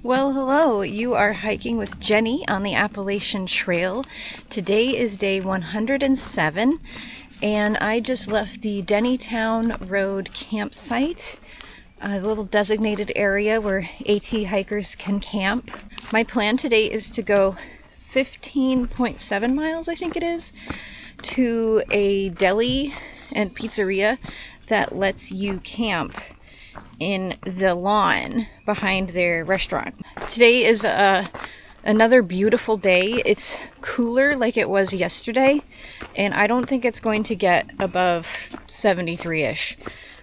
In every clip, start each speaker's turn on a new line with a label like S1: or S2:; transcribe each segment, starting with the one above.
S1: Well, hello. You are hiking with Jenny on the Appalachian Trail. Today is day 107, and I just left the Dennytown Road campsite, a little designated area where AT hikers can camp. My plan today is to go 15.7 miles, I think it is, to a deli and pizzeria that lets you camp in the lawn behind their restaurant. Today is another beautiful day. It's cooler like it was yesterday, and I don't think it's going to get above 73-ish.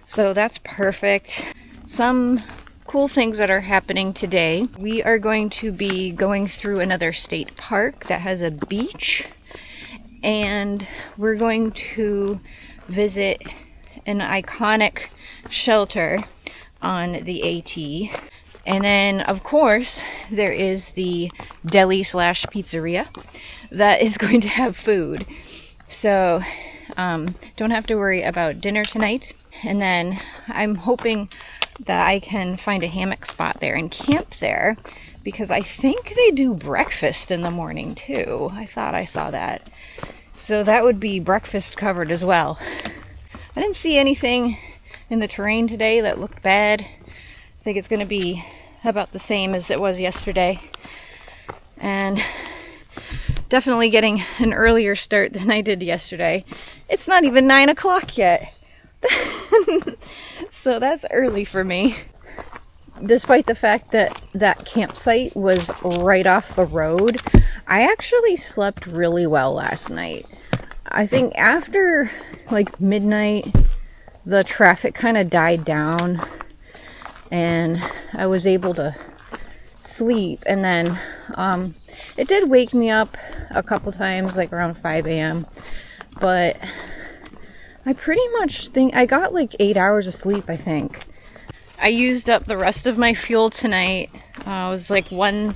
S1: So that's perfect. Some cool things that are happening today. We are going to be going through another state park that has a beach, and we're going to visit an iconic shelter on the AT. And then, of course, there is the deli / pizzeria that is going to have food. So, don't have to worry about dinner tonight. And then I'm hoping that I can find a hammock spot there and camp there, because I think they do breakfast in the morning too. I thought I saw that. So that would be breakfast covered as well. I didn't see anything in the terrain today that looked bad. I think it's going to be about the same as it was yesterday. And definitely getting an earlier start than I did yesterday. It's not even 9 o'clock yet. So that's early for me. Despite the fact that that campsite was right off the road, I actually slept really well last night. I think after like midnight, the traffic kind of died down and I was able to sleep. And then it did wake me up a couple times, like around 5 a.m. But I pretty much think I got like 8 hours of sleep, I think. I used up the rest of my fuel tonight. It was like 1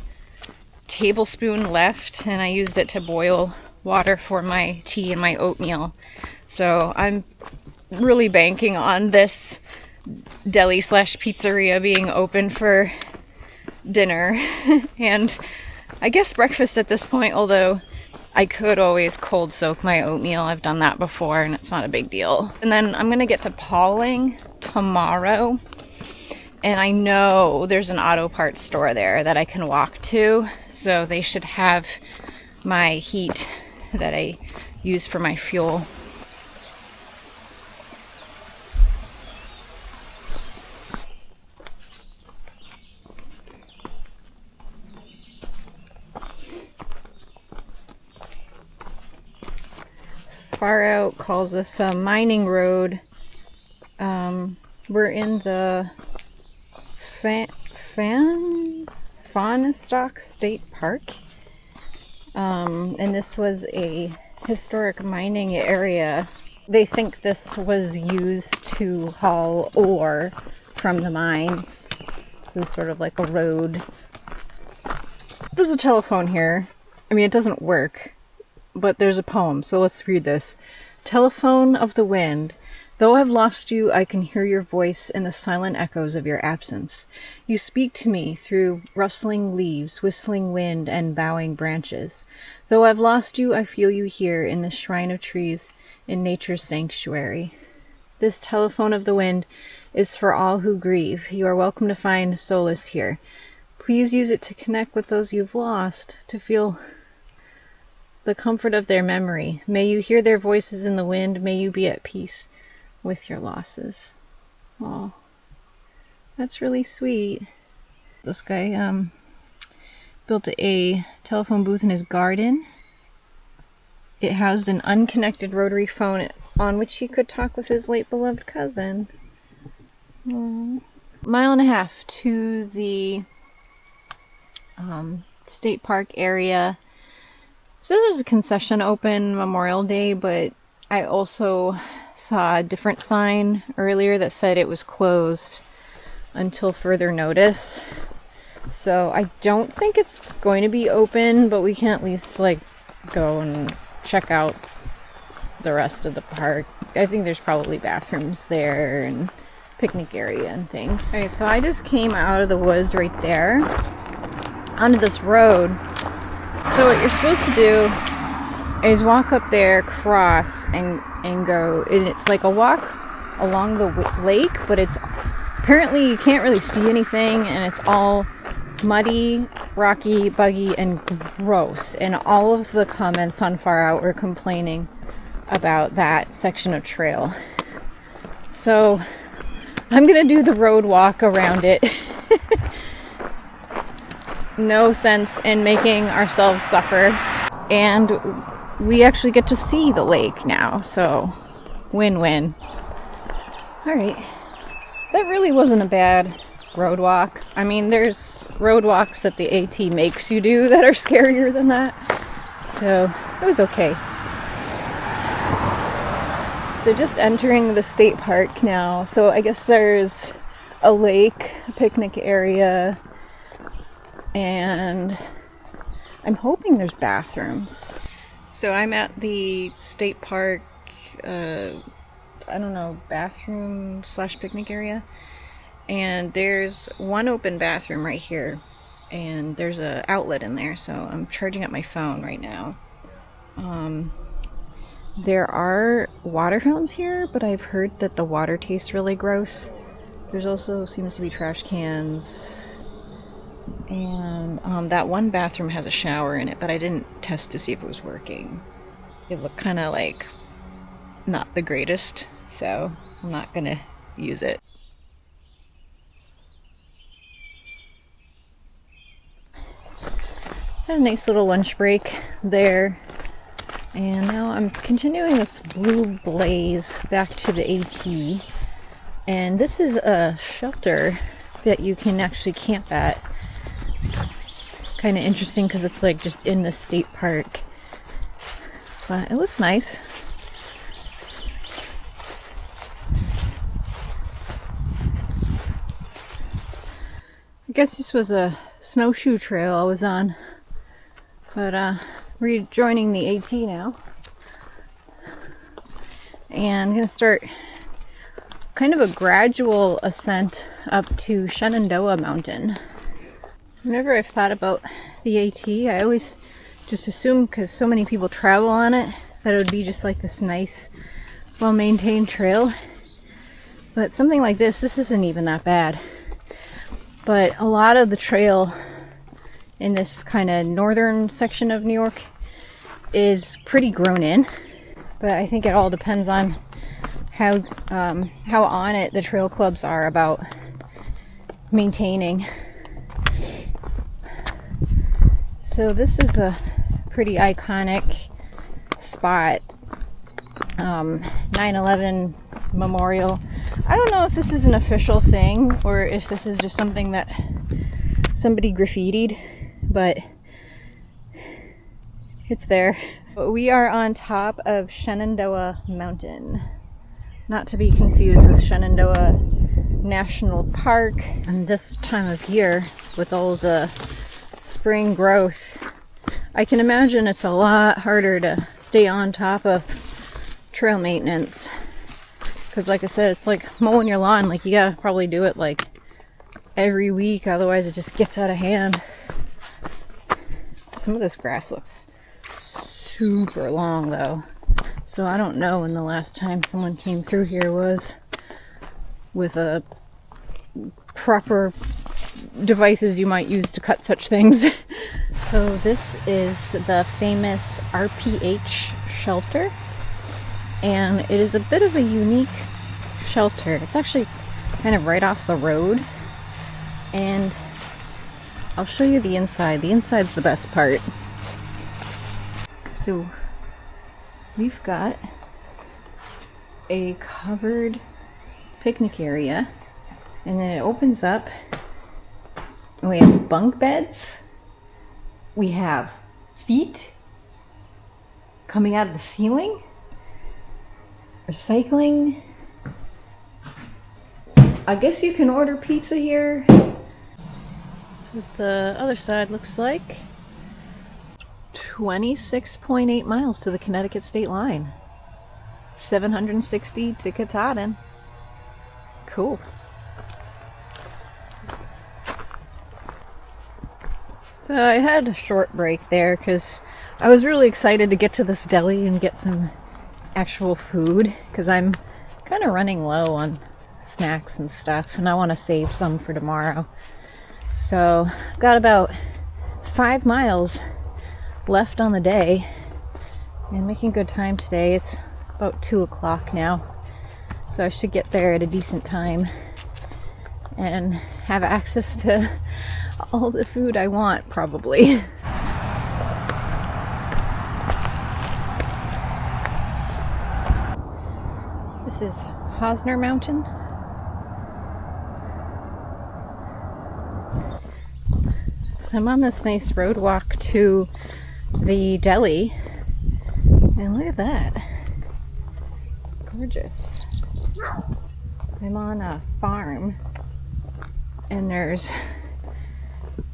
S1: tablespoon left, and I used it to boil water for my tea and my oatmeal. So I'm really banking on this deli / pizzeria being open for dinner and I guess breakfast at this point, although I could always cold soak my oatmeal. I've done that before and it's not a big deal. And then I'm gonna get to Pauling tomorrow, and I know there's an auto parts store there that I can walk to, so they should have my heat that I use for my fuel. Far Out calls this a mining road. We're in the Fahnestock State Park, and this was a historic mining area. They think this was used to haul ore from the mines. So it's sort of like a road. There's a telephone here. I mean, it doesn't work, but there's a poem, so let's read this. Telephone of the wind, though I've lost you, I can hear your voice in the silent echoes of your absence. You speak to me through rustling leaves, whistling wind, and bowing branches. Though I've lost you, I feel you here in the shrine of trees in nature's sanctuary. This telephone of the wind is for all who grieve. You are welcome to find solace here. Please use it to connect with those you've lost, to feel the comfort of their memory. May you hear their voices in the wind. May you be at peace with your losses. Oh, that's really sweet. This guy built a telephone booth in his garden. It housed an unconnected rotary phone on which he could talk with his late beloved cousin. Aww. 1.5 miles to the state park area. So there's a concession open Memorial Day, but I also saw a different sign earlier that said it was closed until further notice. So I don't think it's going to be open, but we can at least like go and check out the rest of the park. I think there's probably bathrooms there and picnic area and things. Alright, so I just came out of the woods right there, onto this road. So what you're supposed to do is walk up there, cross, and go. And it's like a walk along the lake, but it's apparently you can't really see anything, and it's all muddy, rocky, buggy, and gross. And all of the comments on Far Out were complaining about that section of trail. So I'm gonna do the road walk around it. No sense in making ourselves suffer. And we actually get to see the lake now, so win-win. Alright, that really wasn't a bad road walk. I mean, there's road walks that the AT makes you do that are scarier than that, so it was okay. So just entering the state park now. So I guess there's a lake, a picnic area, and I'm hoping there's bathrooms. So I'm at the state park, I don't know, bathroom / picnic area. And there's one open bathroom right here. And there's an outlet in there, so I'm charging up my phone right now. There are water fountains here, but I've heard that the water tastes really gross. There's also seems to be trash cans. And that one bathroom has a shower in it, but I didn't test to see if it was working. It looked kind of like not the greatest, so I'm not gonna use it. Had a nice little lunch break there. And now I'm continuing this blue blaze back to the AT. And this is a shelter that you can actually camp at. Kind of interesting because it's like just in the state park. But it looks nice. I guess this was a snowshoe trail I was on. But rejoining the AT now, and I'm gonna start kind of a gradual ascent up to Shenandoah Mountain. Whenever I've thought about the AT, I always just assume, because so many people travel on it, that it would be just like this nice, well-maintained trail. But something like this isn't even that bad. But a lot of the trail in this kind of northern section of New York is pretty grown in, but I think it all depends on how on it the trail clubs are about maintaining. So this is a pretty iconic spot, 9/11 memorial. I don't know if this is an official thing or if this is just something that somebody graffitied, but it's there. We are on top of Shenandoah Mountain, not to be confused with Shenandoah National Park. And this time of year, with all the spring growth, I can imagine it's a lot harder to stay on top of trail maintenance. Because like I said, it's like mowing your lawn. Like, you gotta probably do it like every week, otherwise it just gets out of hand. Some of this grass looks super long though, so I don't know when the last time someone came through here was with a proper devices you might use to cut such things. So this is the famous RPH shelter, and it is a bit of a unique shelter. It's actually kind of right off the road, and I'll show you the inside. The inside's the best part. So we've got a covered picnic area, and then it opens up, and we have bunk beds. We have feet coming out of the ceiling, recycling. I guess you can order pizza here. That's what the other side looks like. 26.8 miles to the Connecticut state line. 760 to Katahdin. Cool. So I had a short break there because I was really excited to get to this deli and get some actual food because I'm kind of running low on snacks and stuff and I want to save some for tomorrow. So I've got about 5 miles left on the day and making good time today. It's about 2 o'clock now, so I should get there at a decent time and have access to all the food I want, probably. This is Hosner Mountain. I'm on this nice road walk to the deli, and look at that. Gorgeous. I'm on a farm, and there's,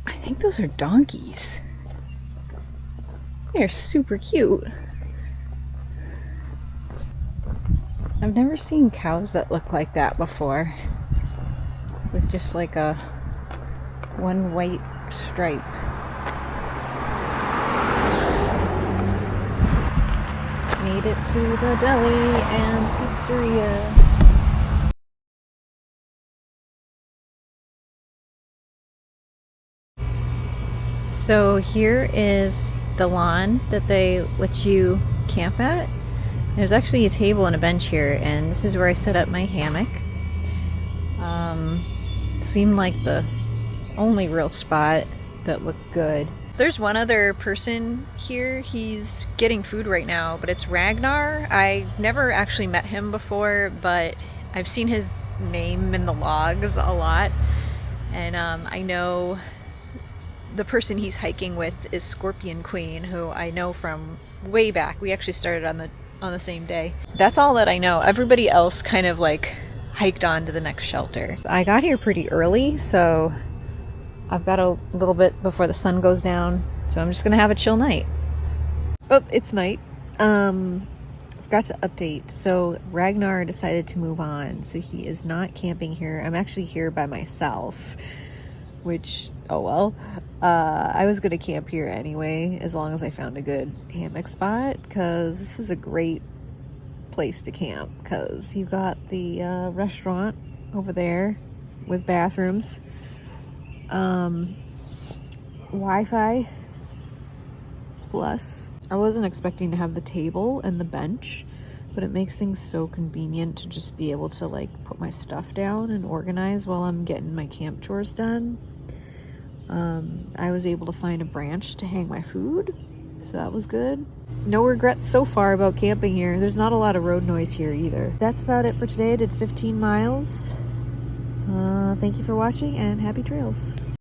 S1: I think those are donkeys. They're super cute. I've never seen cows that look like that before, with just like a one white stripe. Made it to the deli and pizzeria. So here is the lawn that they let you camp at. There's actually a table and a bench here, and this is where I set up my hammock. Seemed like the only real spot that looked good. There's one other person here. He's getting food right now, but it's Ragnar. I've never actually met him before, but I've seen his name in the logs a lot. And I know the person he's hiking with is Scorpion Queen, who I know from way back. We actually started on the same day. That's all that I know. Everybody else kind of like hiked on to the next shelter. I got here pretty early, so I've got a little bit before the sun goes down, so I'm just gonna have a chill night. Oh, it's night. Forgot to update. So Ragnar decided to move on, so he is not camping here. I'm actually here by myself, which, oh well. I was gonna camp here anyway, as long as I found a good hammock spot, because this is a great place to camp, because you got the restaurant over there with bathrooms, Wi-Fi, plus I wasn't expecting to have the table and the bench, but it makes things so convenient to just be able to like put my stuff down and organize while I'm getting my camp chores done. I was able to find a branch to hang my food, so that was good. No regrets so far about camping here. There's not a lot of road noise here either. That's about it for today. I did 15 miles. Thank you for watching and happy trails.